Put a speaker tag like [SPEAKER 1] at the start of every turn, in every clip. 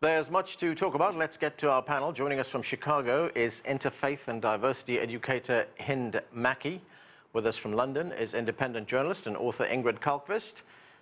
[SPEAKER 1] There's much to talk about. Let's get to our panel. Joining us from Chicago is Interfaith and diversity educator Hind Makki. With us from London is independent journalist and author Ingrid Carlqvist.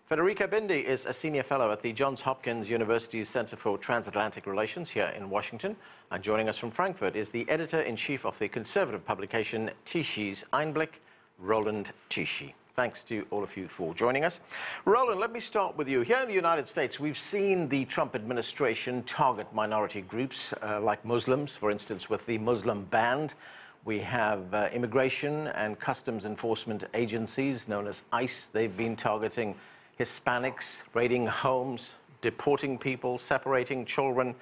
[SPEAKER 1] Federiga Bindi is a senior fellow at the Johns Hopkins University Center for Transatlantic Relations here in Washington. And joining us from Frankfurt is the editor-in-chief of the conservative publication Tichy's Einblick, Roland Tichy. Thanks to all of you for joining us. Roland, let me start with you. Here in the United States, we've seen the Trump administration target minority groups like Muslims, for instance, with the Muslim ban. We have immigration and customs enforcement agencies known as ICE. They've been targeting Hispanics, raiding homes, deporting people, separating children.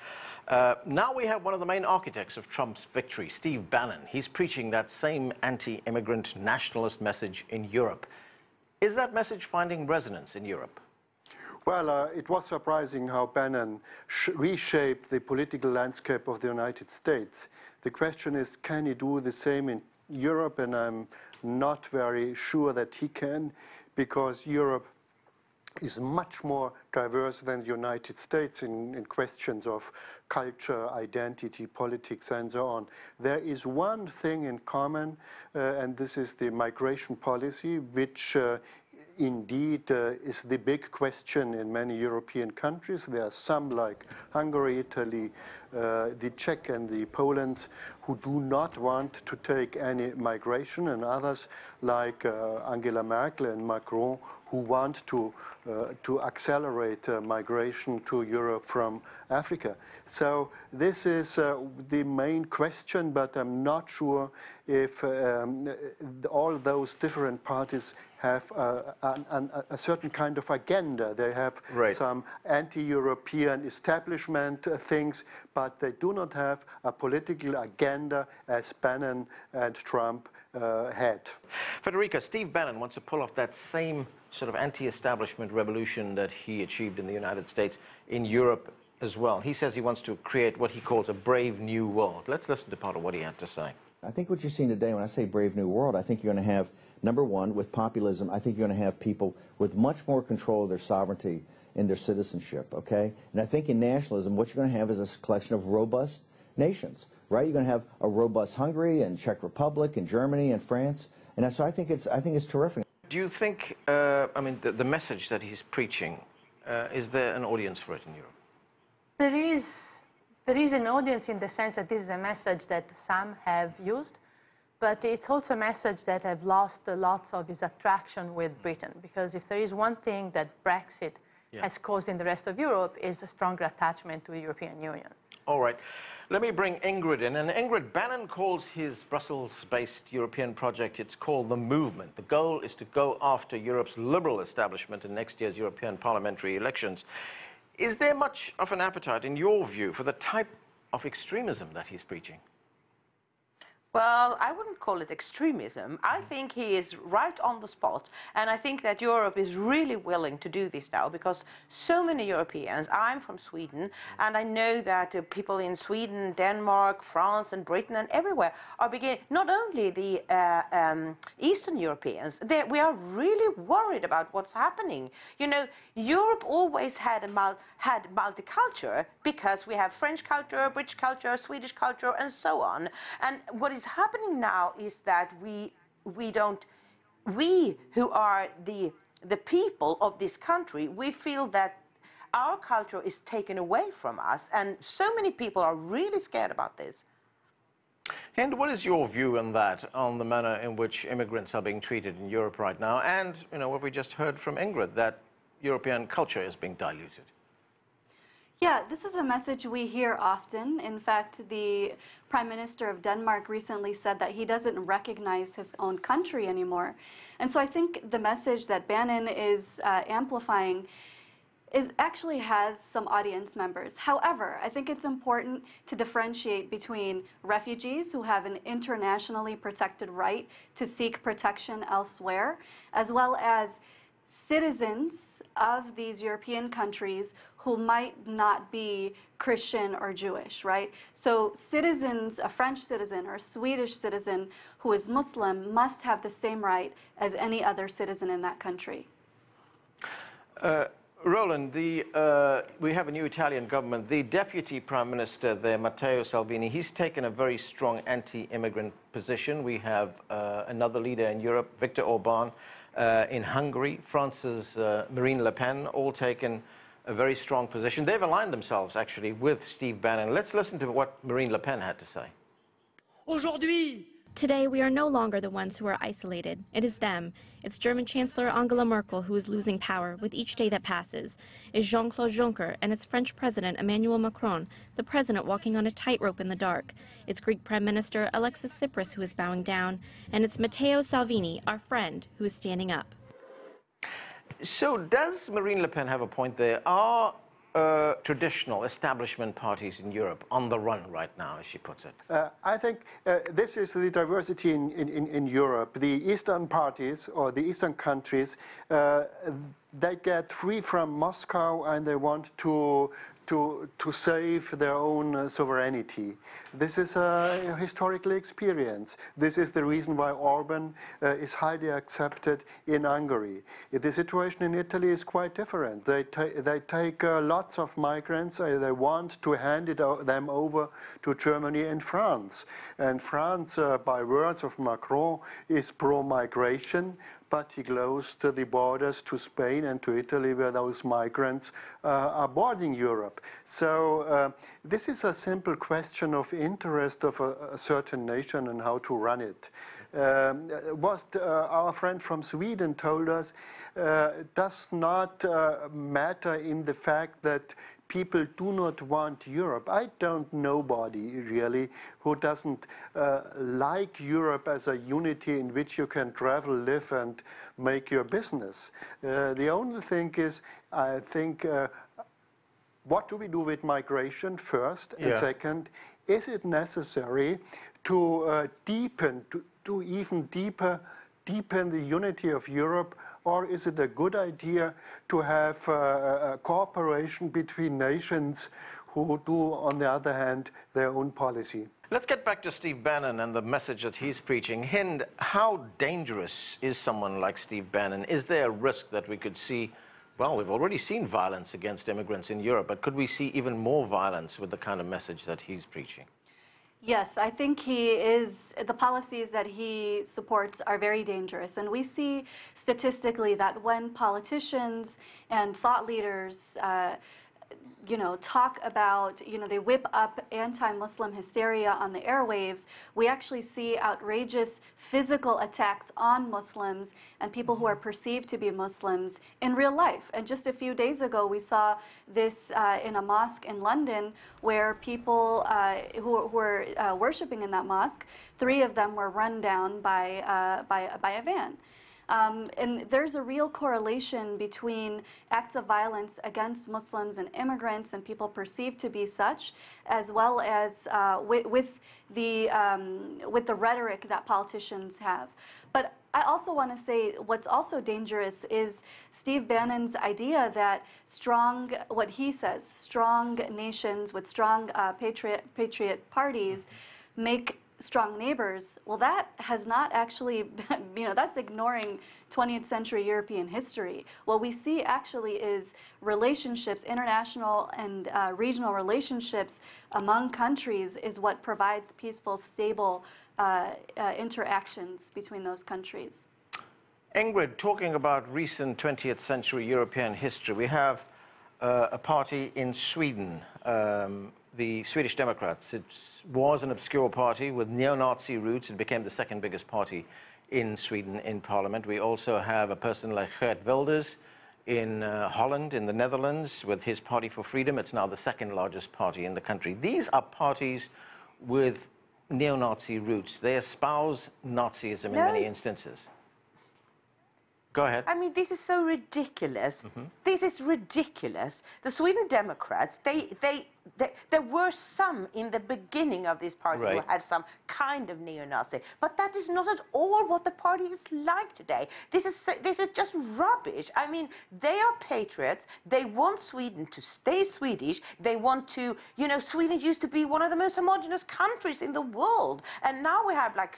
[SPEAKER 1] Now we have one of the main architects of Trump's victory, Steve Bannon. He's preaching that same anti-immigrant nationalist message in Europe. Is that message finding resonance in Europe?
[SPEAKER 2] Well, it was surprising how Bannon reshaped the political landscape of the United States. The question is, can he do the same in Europe? And I'm not very sure that he can, because Europe is much more diverse than the United States in questions of culture, identity, politics, and so on. There is one thing in common, and this is the migration policy, which indeed is the big question in many European countries. There are some like Hungary, Italy, the Czech and the Poland who do not want to take any migration, and others like Angela Merkel and Macron who want to accelerate migration to Europe from Africa. So this is the main question, but I'm not sure if all those different parties have a certain kind of agenda. They have some anti-European establishment things, but they do not have a political agenda as Bannon and Trump had.
[SPEAKER 1] Federiga, Steve Bannon wants to pull off that same sort of anti-establishment revolution that he achieved in the United States in Europe as well. He says he wants to create what he calls a brave new world. Let's listen to part of what he had to say.
[SPEAKER 3] I think what you're seeing today, when I say brave new world, I think you're going to have, number one, with populism, I think you're going to have people with much more control of their sovereignty and their citizenship, okay? And I think in nationalism, what you're going to have is a collection of robust nations, right? You're going to have a robust Hungary and Czech Republic and Germany and France, and so I think it's terrific.
[SPEAKER 1] Do you think, I mean, the message that he's preaching, is there an audience for it in Europe?
[SPEAKER 4] There is an audience in the sense that this is a message that some have used, but it's also a message that have lost lots of its attraction with Britain, because if there is one thing that Brexit has caused in the rest of Europe is a stronger attachment to the European Union.
[SPEAKER 1] All right. Let me bring Ingrid in. And Ingrid, Bannon calls his Brussels-based European project, it's called The Movement. The goal is to go after Europe's liberal establishment in next year's European parliamentary elections. Is there much of an appetite, in your view, for the type of extremism that he's preaching?
[SPEAKER 5] Well, I wouldn't call it extremism. I think he is right on the spot, and I think that Europe is really willing to do this now because so many Europeans, I'm from Sweden, and I know that people in Sweden, Denmark, France and Britain and everywhere are beginning, not only the Eastern Europeans, we are really worried about what's happening. You know, Europe always had multicultural because we have French culture, British culture, Swedish culture and so on. And what is happening now is that we who are the people of this country, we feel that our culture is taken away from us, and so many people are really scared about this.
[SPEAKER 1] And what is your view on that, on the manner in which immigrants are being treated in Europe right now, and you know what we just heard from Ingrid, that European culture is being diluted?
[SPEAKER 6] Yeah, this is a message we hear often. In fact, the Prime Minister of Denmark recently said that he doesn't recognize his own country anymore. And so I think the message that Bannon is amplifying actually has some audience members. However, I think it's important to differentiate between refugees who have an internationally protected right to seek protection elsewhere, as well as citizens of these European countries who might not be Christian or Jewish, right? So citizens, a French citizen or a Swedish citizen who is Muslim must have the same right as any other citizen in that country.
[SPEAKER 1] Roland, we have a new Italian government. The deputy prime minister there, Matteo Salvini, he's taken a very strong anti-immigrant position. We have another leader in Europe, Viktor Orban, in Hungary, France's Marine Le Pen, all taken a very strong position. They've aligned themselves, actually, with Steve Bannon. Let's listen to what Marine Le Pen had to say.
[SPEAKER 7] Today, we are no longer the ones who are isolated. It is them. It's German Chancellor Angela Merkel who is losing power with each day that passes. It's Jean-Claude Juncker and it's French President Emmanuel Macron, the president walking on a tightrope in the dark. It's Greek Prime Minister Alexis Tsipras who is bowing down. And it's Matteo Salvini, our friend, who is standing up.
[SPEAKER 1] So does Marine Le Pen have a point there? Are traditional establishment parties in Europe on the run right now, as she puts it?
[SPEAKER 2] I think this is the diversity in Europe. The Eastern parties or the Eastern countries, they get free from Moscow and they want to save their own sovereignty. This is a historical experience. This is the reason why Orban is highly accepted in Hungary. The situation in Italy is quite different. They take lots of migrants. They want to hand them over to Germany and France. And France, by words of Macron, is pro-migration, but he closed the borders to Spain and to Italy where those migrants are boarding Europe. So this is a simple question of interest of a certain nation and how to run it. What our friend from Sweden told us does not matter in the fact that people do not want Europe. I don't know nobody really who doesn't like Europe as a unity in which you can travel, live and make your business. The only thing is, I think, what do we do with migration first? And second, is it necessary to deepen the unity of Europe, or is it a good idea to have a cooperation between nations who do, on the other hand, their own policy?
[SPEAKER 1] Let's get back to Steve Bannon and the message that he's preaching. Hind, how dangerous is someone like Steve Bannon? Is there a risk that we could see, well, we've already seen violence against immigrants in Europe, but could we see even more violence with the kind of message that he's preaching?
[SPEAKER 6] Yes, I think the policies that he supports are very dangerous. And we see statistically that when politicians and thought leaders talk about, they whip up anti-Muslim hysteria on the airwaves, we actually see outrageous physical attacks on Muslims and people who are perceived to be Muslims in real life. And just a few days ago, we saw this in a mosque in London where people who were worshiping in that mosque, 3 of them were run down by a van. And there's a real correlation between acts of violence against Muslims and immigrants and people perceived to be such, as well as with the rhetoric that politicians have. But I also want to say what's also dangerous is Steve Bannon's idea that what he says, strong nations with strong patriot parties make strong neighbors. Well, that has not actually been, that's ignoring 20th century European history. What we see actually is relationships, international and regional relationships among countries is what provides peaceful, stable interactions between those countries.
[SPEAKER 1] Ingrid, talking about recent 20th century European history, we have a party in Sweden, the Swedish Democrats. It was an obscure party with neo-Nazi roots. It became the second biggest party in Sweden in parliament. We also have a person like Geert Wilders in Holland, in the Netherlands, with his Party for Freedom. It's now the second largest party in the country. These are parties with neo-Nazi roots. They espouse Nazism in many instances. Go ahead.
[SPEAKER 5] I mean, this is so ridiculous. This is ridiculous. The Sweden Democrats, they there were some in the beginning of this party who
[SPEAKER 1] Right.
[SPEAKER 5] had some kind of neo-Nazi, but that is not at all what the party is like today. This is just rubbish. I mean, they are patriots. They want Sweden to stay Swedish. They want to, you know, Sweden used to be one of the most homogeneous countries in the world, and now we have like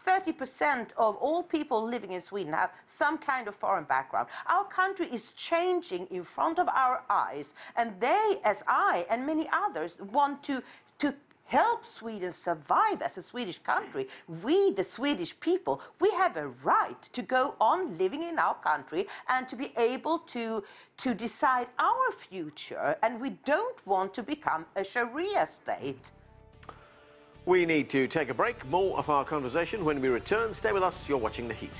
[SPEAKER 5] 30% of all people living in Sweden have some kind of foreign background. Our country is changing in front of our eyes, and they, as I and many others, want to help Sweden survive as a Swedish country. We, the Swedish people, we have a right to go on living in our country and to be able to decide our future, and we don't want to become a Sharia state.
[SPEAKER 1] We need to take a break. More of our conversation when we return. Stay with us. You're watching The Heat.